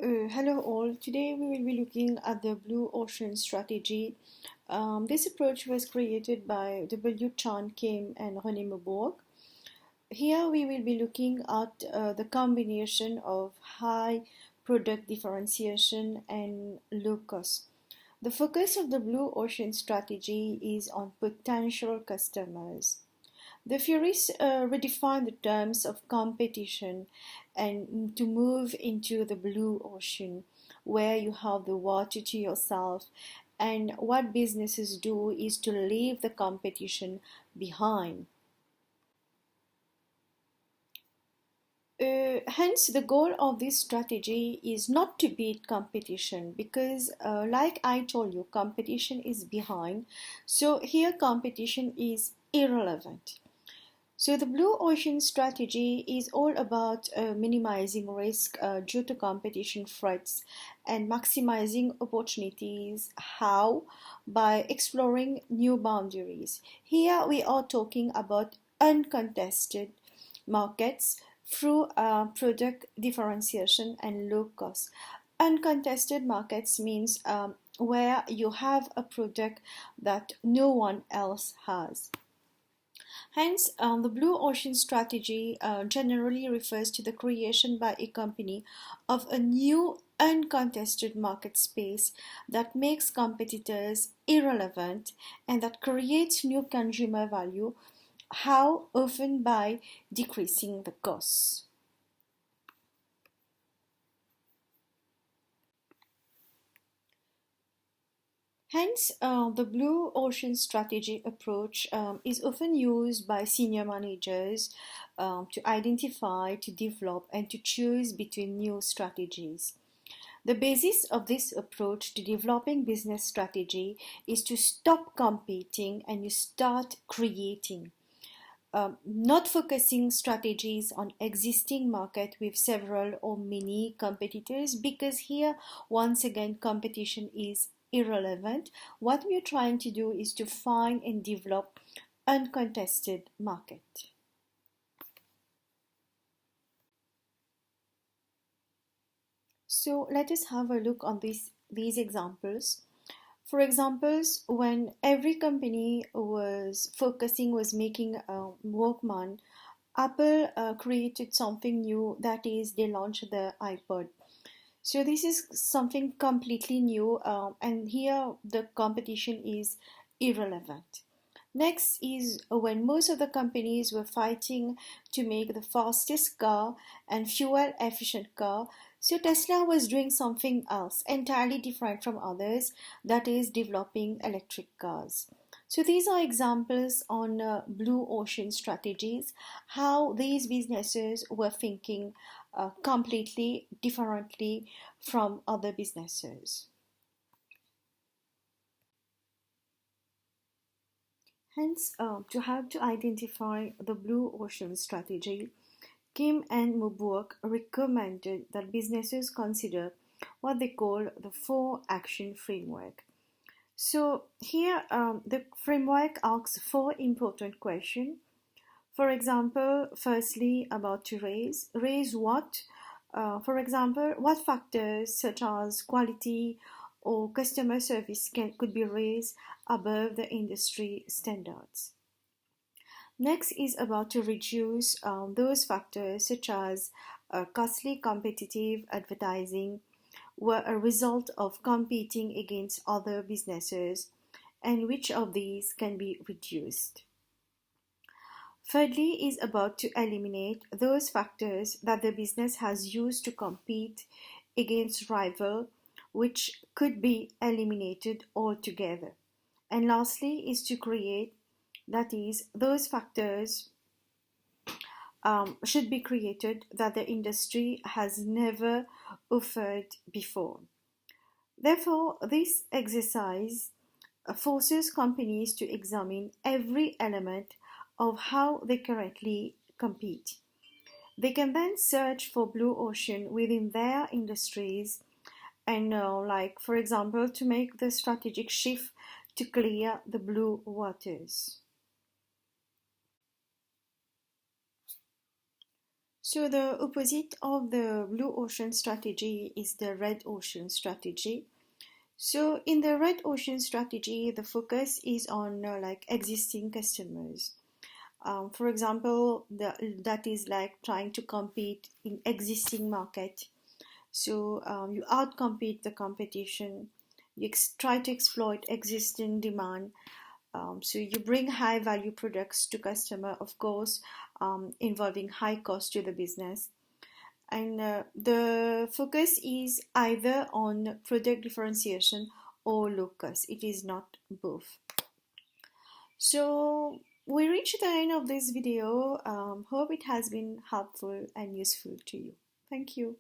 Hello all. Today we will be looking at the blue ocean strategy. This approach was created by W. Chan Kim and René Maubourg. Here we will be looking at the combination of high product differentiation and low cost. The focus of the blue ocean strategy is on potential customers. The theorists redefine the terms of competition and to move into the blue ocean where you have the water to yourself, and what businesses do is to leave the competition behind. Hence, the goal of this strategy is not to beat competition because, like I told you, competition is behind. So, here competition is irrelevant. So, the blue ocean strategy is all about minimizing risk due to competition threats and maximizing opportunities. How? By exploring new boundaries. Here we are talking about uncontested markets through product differentiation and low cost. Uncontested markets means where you have a product that no one else has. Hence, the blue ocean strategy generally refers to the creation by a company of a new uncontested market space that makes competitors irrelevant and that creates new consumer value. How? Often by decreasing the costs. Hence, the blue ocean strategy approach is often used by senior managers to identify, to develop, and to choose between new strategies. The basis of this approach to developing business strategy is to stop competing and you start creating. Not focusing strategies on existing market with several or many competitors, because here once again competition is irrelevant. What we are trying to do is to find and develop uncontested market. So let us have a look on these examples. For examples, when every company was making a Walkman, Apple created something new, that is they launched the iPod. So this is something completely new, and here the competition is irrelevant. Next is when most of the companies were fighting to make the fastest car and fuel efficient car. So Tesla was doing something else entirely different from others, that is developing electric cars. So these are examples on blue ocean strategies, how these businesses were thinking completely differently from other businesses. Hence, to help to identify the blue ocean strategy, Kim and Maubourg recommended that businesses consider what they call the four action framework. So here, the framework asks four important questions. For example, firstly, about to raise what? For example, what factors such as quality or customer service could be raised above the industry standards. Next is about to reduce those factors such as costly competitive advertising were a result of competing against other businesses, and which of these can be reduced. Thirdly is about to eliminate those factors that the business has used to compete against rival, which could be eliminated altogether. And lastly is to create, that is, those factors should be created that the industry has never offered before. Therefore, this exercise forces companies to examine every element of how they currently compete. They can then search for blue ocean within their industries and, like, for example, to make the strategic shift to clear the blue waters. So the opposite of the blue ocean strategy is the red ocean strategy. So in the red ocean strategy, the focus is on like existing customers. For example, that is like trying to compete in existing market. So you outcompete the competition. You try to exploit existing demand. So you bring high value products to customer, of course, involving high cost to the business. And the focus is either on product differentiation or low cost. It is not both. So we reached the end of this video. Hope it has been helpful and useful to you. Thank you.